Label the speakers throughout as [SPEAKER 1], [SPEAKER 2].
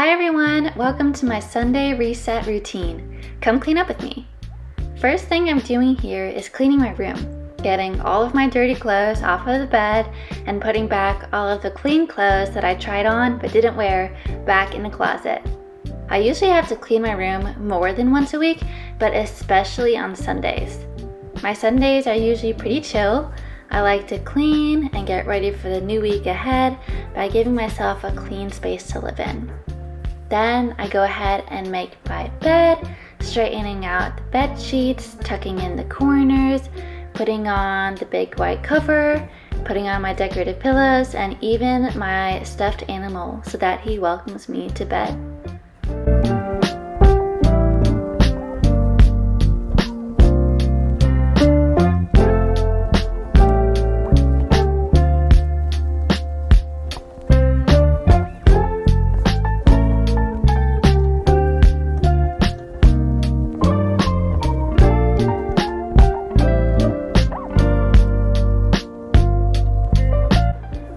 [SPEAKER 1] Hi everyone, welcome to my Sunday reset routine. Come clean up with me. First thing I'm doing here is cleaning my room, getting all of my dirty clothes off of the bed and putting back all of the clean clothes that I tried on but didn't wear back in the closet. I usually have to clean my room more than once a week, but especially on Sundays. My Sundays are usually pretty chill. I like to clean and get ready for the new week ahead by giving myself a clean space to live in. Then I go ahead and make my bed, straightening out the bed sheets, tucking in the corners, putting on the big white cover, putting on my decorative pillows, and even my stuffed animal so that he welcomes me to bed.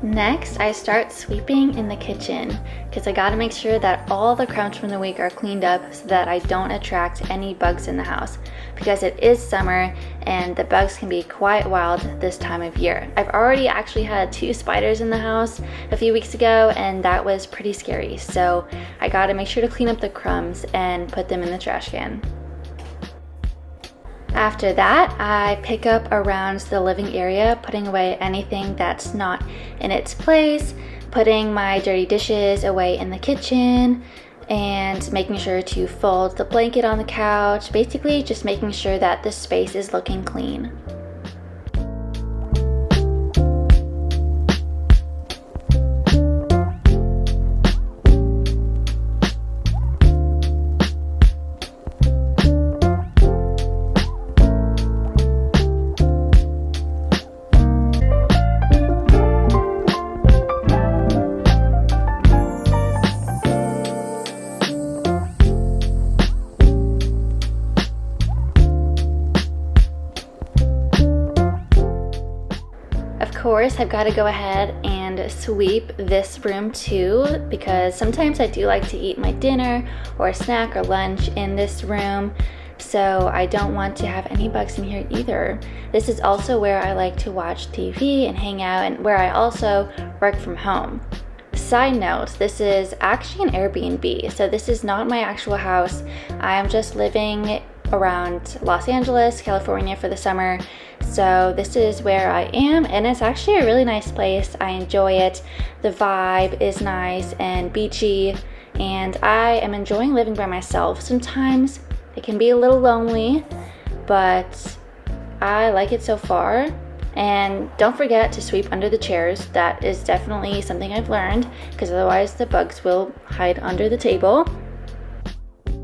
[SPEAKER 1] Next, I start sweeping in the kitchen because I gotta make sure that all the crumbs from the week are cleaned up so that I don't attract any bugs in the house, because it is summer and the bugs can be quite wild this time of year. I've already actually had 2 spiders in the house a few weeks ago and that was pretty scary, so I gotta make sure to clean up the crumbs and put them in the trash can. After that, I pick up around the living area, putting away anything that's not in its place, putting my dirty dishes away in the kitchen, and making sure to fold the blanket on the couch, basically just making sure that the space is looking clean. Of course, I've got to go ahead and sweep this room too, because sometimes I do like to eat my dinner or snack or lunch in this room, so I don't want to have any bugs in here either. This is also where I like to watch TV and hang out, and where I also work from home. Side note, this is actually an Airbnb, so this is not my actual house. I'm just living around Los Angeles, California for the summer. So this is where I am, and it's actually a really nice place. I enjoy it. The vibe is nice and beachy, and I am enjoying living by myself. Sometimes it can be a little lonely, but I like it so far. And don't forget to sweep under the chairs. That is definitely something I've learned, because otherwise the bugs will hide under the table.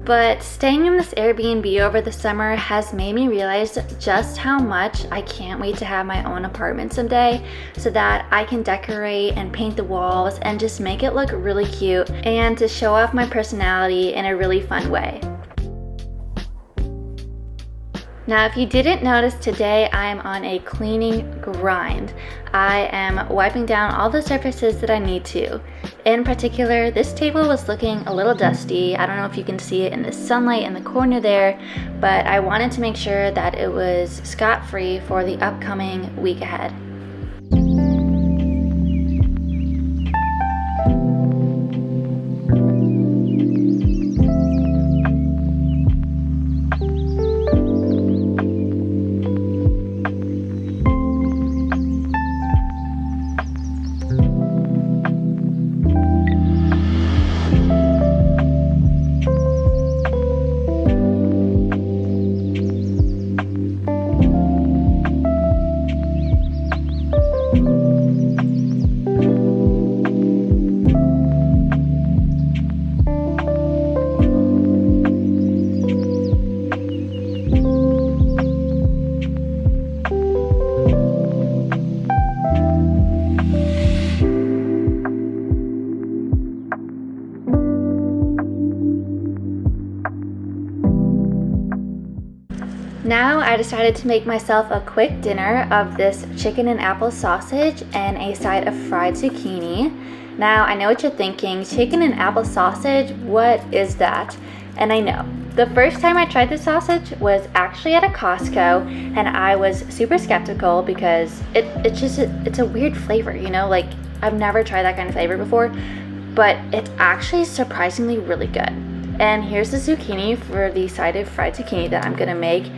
[SPEAKER 1] But staying in this Airbnb over the summer has made me realize just how much I can't wait to have my own apartment someday, so that I can decorate and paint the walls and just make it look really cute and to show off my personality in a really fun way. Now, if you didn't notice, today I am on a cleaning grind. I am wiping down all the surfaces that I need to. In particular, this table was looking a little dusty. I don't know if you can see it in the sunlight in the corner there, but I wanted to make sure that it was scot-free for the upcoming week ahead. Now I decided to make myself a quick dinner of this chicken and apple sausage and a side of fried zucchini. Now, I know what you're thinking, chicken and apple sausage, what is that? And I know. The first time I tried the sausage was actually at a Costco, and I was super skeptical because it's a weird flavor, you know? Like, I've never tried that kind of flavor before, but it's actually surprisingly really good. And here's the zucchini for the side of fried zucchini that I'm gonna make.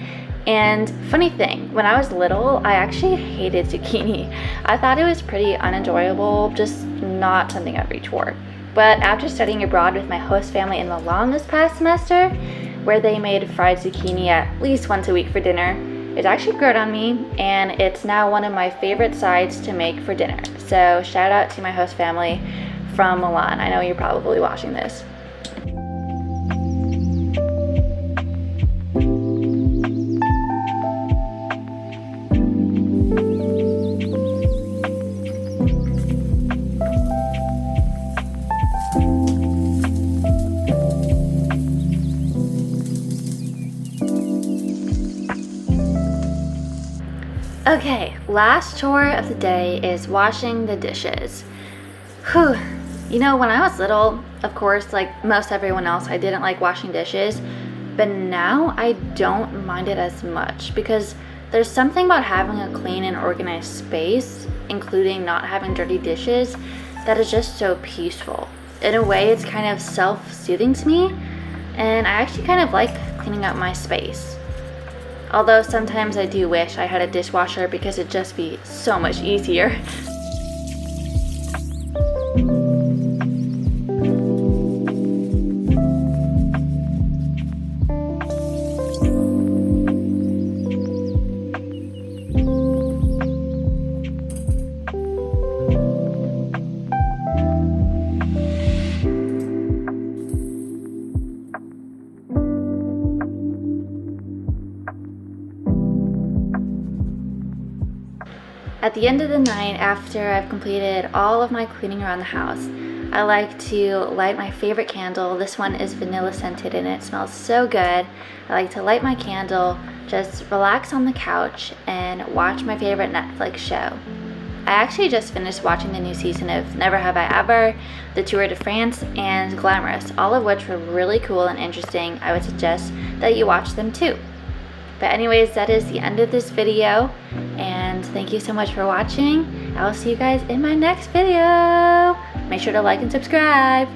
[SPEAKER 1] And funny thing, when I was little, I actually hated zucchini. I thought it was pretty unenjoyable, just not something I'd reach for. But after studying abroad with my host family in Milan this past semester, where they made fried zucchini at least once a week for dinner, it actually grew on me, and it's now one of my favorite sides to make for dinner. So shout out to my host family from Milan. I know you're probably watching this. Okay, last chore of the day is washing the dishes. Whew. You know, when I was little, of course, like most everyone else, I didn't like washing dishes, but now I don't mind it as much because there's something about having a clean and organized space, including not having dirty dishes, that is just so peaceful. In a way, it's kind of self-soothing to me, and I actually kind of like cleaning up my space. Although sometimes I do wish I had a dishwasher because it'd just be so much easier. At the end of the night, after I've completed all of my cleaning around the house, I like to light my favorite candle. This one is vanilla scented and it smells so good. I like to light my candle, just relax on the couch, and watch my favorite Netflix show. I actually just finished watching the new season of Never Have I Ever, The Tour de France, and Glamorous, all of which were really cool and interesting. I would suggest that you watch them too. But anyways, that is the end of this video, and thank you so much for watching. I will see you guys in my next video. Make sure to like and subscribe.